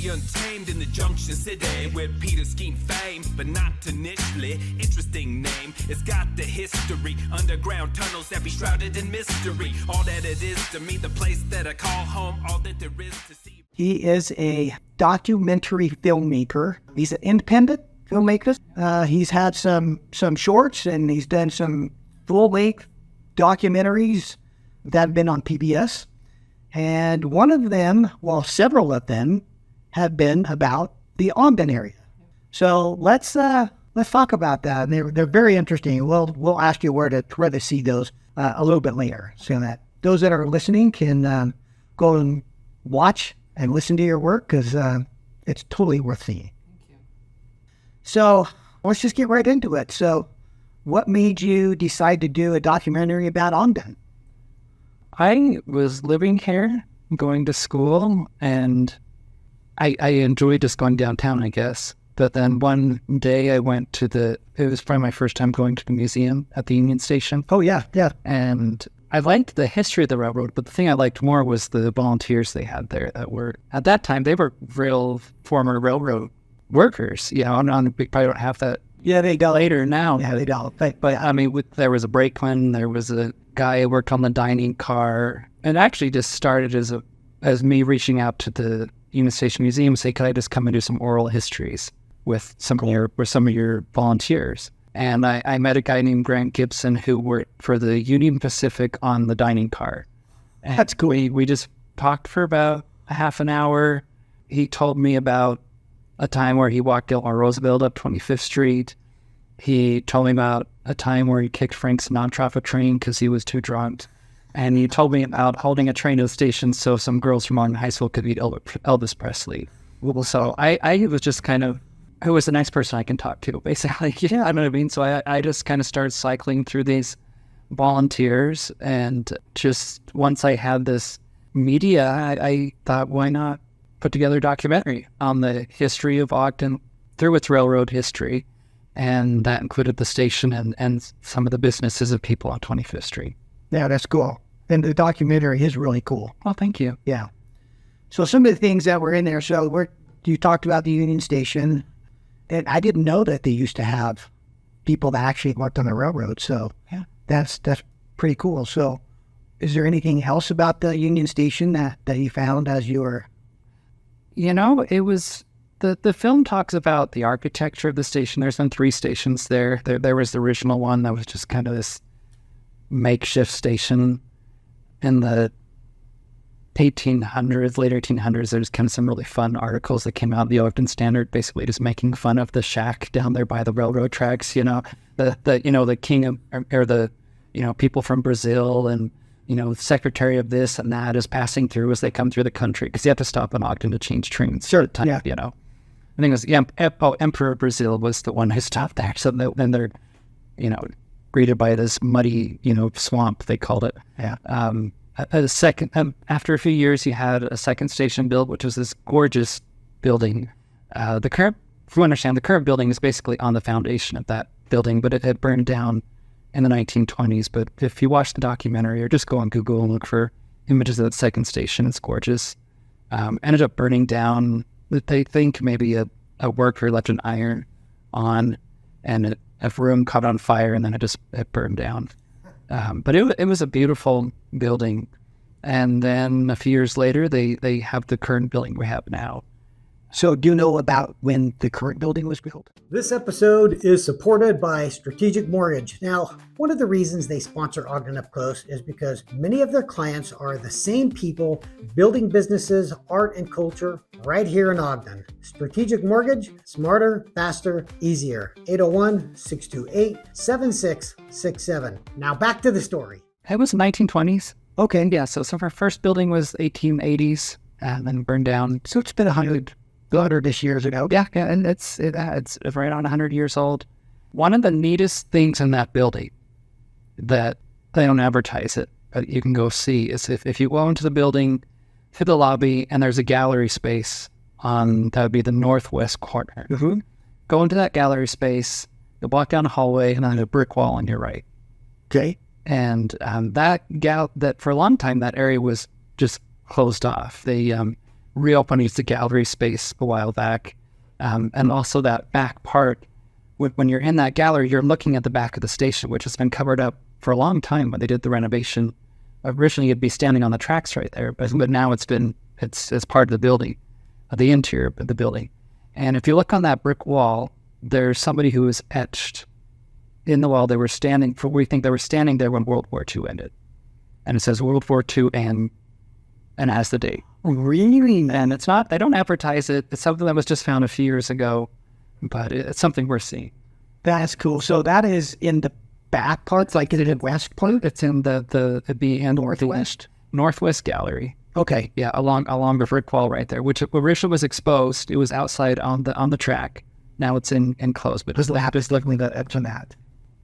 the untamed in the Junction City, where Peter schemed fame, but not initially. Interesting name, it's got the history. Underground tunnels that be shrouded in mystery. All that it is to me, the place that I call home, all that there is to see. He is a documentary filmmaker. He's an independent filmmaker. He's had some shorts, and he's done some full-length documentaries that have been on PBS. And one of them, well, several of them, have been about the Ogden area. So let's talk about that. And they're very interesting. We'll ask you where to see those a little bit later, so that those that are listening can go and watch and listen to your work, because it's totally worth seeing. Thank you. So let's just get right into it. So what made you decide to do a documentary about Ogden? I was living here, going to school, and I enjoyed just going downtown, I guess. But then one day I went to it was probably my first time going to the museum at the Union Station. Oh, yeah. And I liked the history of the railroad, but the thing I liked more was the volunteers they had there that were, at that time, they were real former railroad workers. You know, they probably don't have that. Yeah, they don't. Later now. Yeah, they don't. But I mean, there was a brakeman, there was a guy who worked on the dining car, and actually just started as me reaching out to the Union Station Museum and say, could I just come and do some oral histories with some of your volunteers? And I met a guy named Grant Gibson who worked for the Union Pacific on the dining car. And that's cool. We just talked for about a half an hour. He told me about a time where he walked Eleanor Roosevelt up 25th Street. He told me about a time where he kicked Frank Sinatra off a train because he was too drunk. And he told me about holding a train at the station so some girls from Ogden High School could meet Elvis Presley. So I was just kind of, who was the next person I can talk to, basically. Yeah, I know what I mean. So I just kind of started cycling through these volunteers. And just once I had this media, I thought, why not put together a documentary on the history of Ogden through its railroad history. And that included the station and some of the businesses of people on 25th Street. Yeah, that's cool. And the documentary is really cool. Well, thank you. Yeah. So some of the things that were in there, you talked about the Union Station, and I didn't know that they used to have people that actually worked on the railroad. So yeah, that's pretty cool. So is there anything else about the Union Station that you found as you were? You know, it was... The film talks about the architecture of the station. There's been 3 stations there. There was the original one that was just kind of this makeshift station in the 1800s, late 1800s. There's kind of some really fun articles that came out in the Ogden Standard, basically just making fun of the shack down there by the railroad tracks. You know, the king of, or the, people from Brazil and, secretary of this and that is passing through as they come through the country, because you have to stop in Ogden to change trains. Sure. Time, yeah. I think it was Emperor of Brazil was the one who stopped there. So then they're, greeted by this muddy, swamp, they called it. Yeah. After a few years, you had a second station built, which was this gorgeous building. The current building is basically on the foundation of that building, but it had burned down in the 1920s. But if you watch the documentary or just go on Google and look for images of that second station, it's gorgeous. Ended up burning down. They think maybe a worker left an iron on, and a room caught on fire, and then it burned down. But it was a beautiful building. And then a few years later, they have the current building we have now. So do you know about when the current building was built? This episode is supported by Strategic Mortgage. Now, one of the reasons they sponsor Ogden Up Close is because many of their clients are the same people building businesses, art, and culture right here in Ogden. Strategic Mortgage, smarter, faster, easier. 801-628-7667. Now back to the story. It was the 1920s. Okay. Yeah, so our first building was 1880s and then burned down. So it's been 100-ish years ago. Yeah, and it's right on 100 years old. One of the neatest things in that building that they don't advertise it, but you can go see, is if you go into the building, to the lobby, and there's a gallery space that would be the northwest corner. Mm-hmm. Go into that gallery space, you'll walk down a hallway, and then a brick wall on your right. Okay. And that for a long time, that area was just closed off. They reopening the gallery space a while back. And also that back part, when you're in that gallery, you're looking at the back of the station, which has been covered up for a long time when they did the renovation. Originally, you'd be standing on the tracks right there, but now it's part of the building, the interior of the building. And if you look on that brick wall, there's somebody who was etched in the wall. We think they were standing there when World War II ended. And it says World War II and has the date. Really? And it's not, they don't advertise it. It's something that was just found a few years ago, but it's something we're seeing. That's cool. So that is in the back parts, like in the west part? It's in it'd be in Northwest Gallery. Okay. Yeah, along the brick wall right there, which originally was exposed. It was outside on the track. Now it's enclosed, but Just looking at that.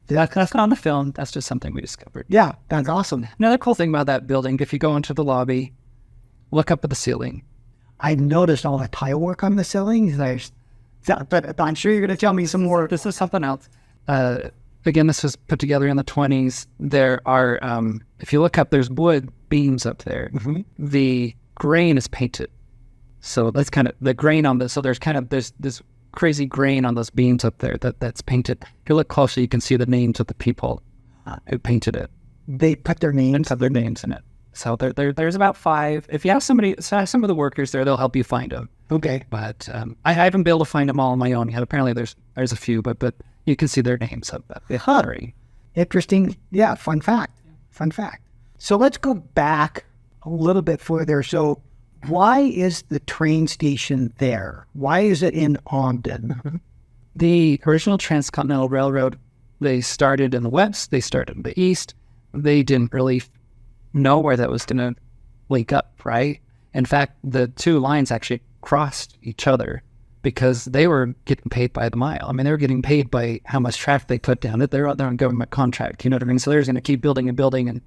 that's not on the film. That's just something we discovered. Yeah, that's awesome. Another cool thing about that building, if you go into the lobby, look up at the ceiling. I noticed all the tile work on the ceiling. But I'm sure you're going to tell me some more. This is something else. Again, this was put together in the 20s. There are, if you look up, there's wood beams up there. Mm-hmm. The grain is painted. So that's kind of the grain on this. So there's this crazy grain on those beams up there that's painted. If you look closely, you can see the names of the people who painted it. They put their names. And put their names in it. So there's about 5. If you have some of the workers there, they'll help you find them. Okay. But I haven't been able to find them all on my own yet. Apparently there's a few, but you can see their names up there. Hurry. Interesting. Yeah, fun fact. So let's go back a little bit further. So why is the train station there? Why is it in Ogden? The original Transcontinental Railroad, they started in the west, they started in the east. They didn't really know where that was going to link up, right? In fact, the two lines actually crossed each other because they were getting paid by the mile. I mean, they were getting paid by how much traffic they put down. They're out there on government contract, you know what I mean? So they're going to keep building and building, and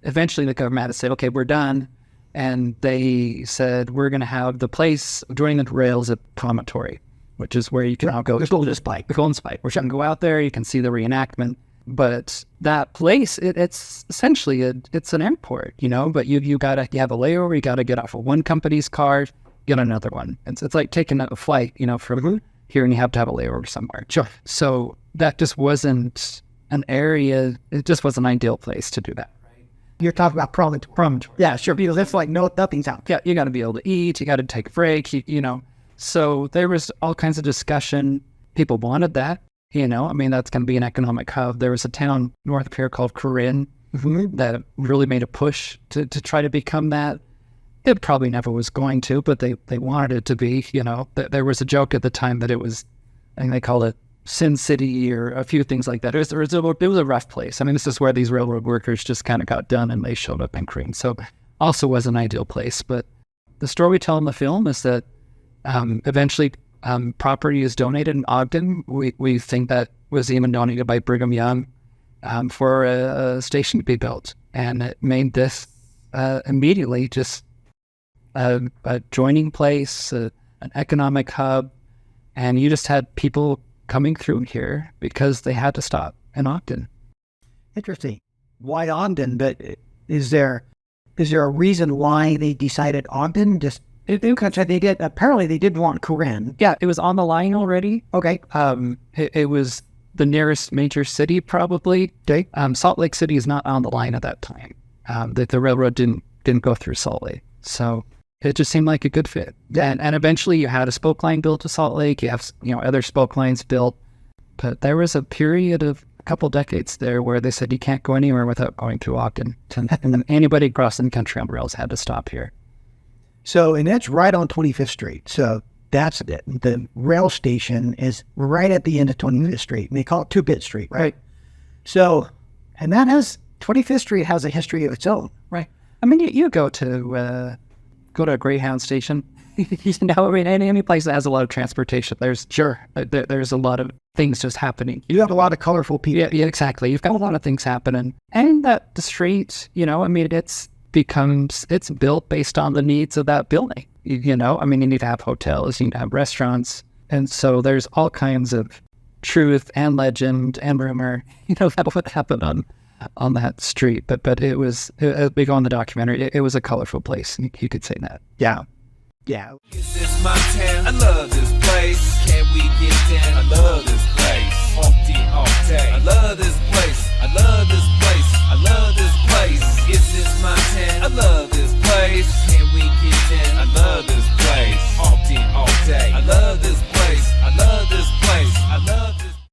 eventually the government had to say, okay, we're done. And they said, we're going to have the place joining the rails at Promontory, which is where you can now go. The Golden Spike. The Golden Spike. We're going to go out there. You can see the reenactment. But that place, it's essentially it's an airport, you know. But you have a layover. You got to get off of one company's car, get another one. It's like taking a flight, you know, from here, and you have to have a layover somewhere. Sure. So that just wasn't an area. It just was an ideal place to do that. You're talking about Promontory. Yeah, sure. Because it's like nothing's out. Yeah, you got to be able to eat. You got to take a break. You know. So there was all kinds of discussion. People wanted that. You know, I mean, that's going to be an economic hub. There was a town north of here called Corinne that really made a push to try to become that. It probably never was going to, but they wanted it to be, you know. There was a joke at the time that it was, I think they called it Sin City or a few things like that. It was a rough place. I mean, this is where these railroad workers just kind of got done and they showed up in Corinne. So also was an ideal place. But the story we tell in the film is that eventually property is donated in Ogden. We think that was even donated by Brigham Young for a station to be built. And it made this immediately just a joining place, an economic hub. And you just had people coming through here because they had to stop in Ogden. Interesting. Why Ogden? But is there a reason why they decided Ogden? Just because apparently they did want Corinne. Yeah, it was on the line already. Okay. It was the nearest major city, probably. Okay. Salt Lake City is not on the line at that time. The railroad didn't go through Salt Lake, so it just seemed like a good fit. Yeah. And eventually, you had a spoke line built to Salt Lake. You have other spoke lines built, but there was a period of a couple decades there where they said you can't go anywhere without going through Ogden, and then anybody crossing the country on rails had to stop here. So, and that's right on 25th Street. So that's it. The rail station is right at the end of 25th Street. And they call it 2-Bit Street, right? So, and 25th Street has a history of its own. Right. I mean, you go to a Greyhound station, you know, I mean, any place that has a lot of transportation, there's a lot of things just happening. You have a lot of colorful people. Yeah, exactly. You've got a lot of things happening. And that the street, you know, I mean, it's built based on the needs of that building. You know, I mean, you need to have hotels, you need to have restaurants. And so there's all kinds of truth and legend and rumor, you know, about what happened on that street. But it was, as we go in the documentary, it was a colorful place. You could say that. Yeah. Yeah. Is this my town? I love this place. Can we get down? I love this place.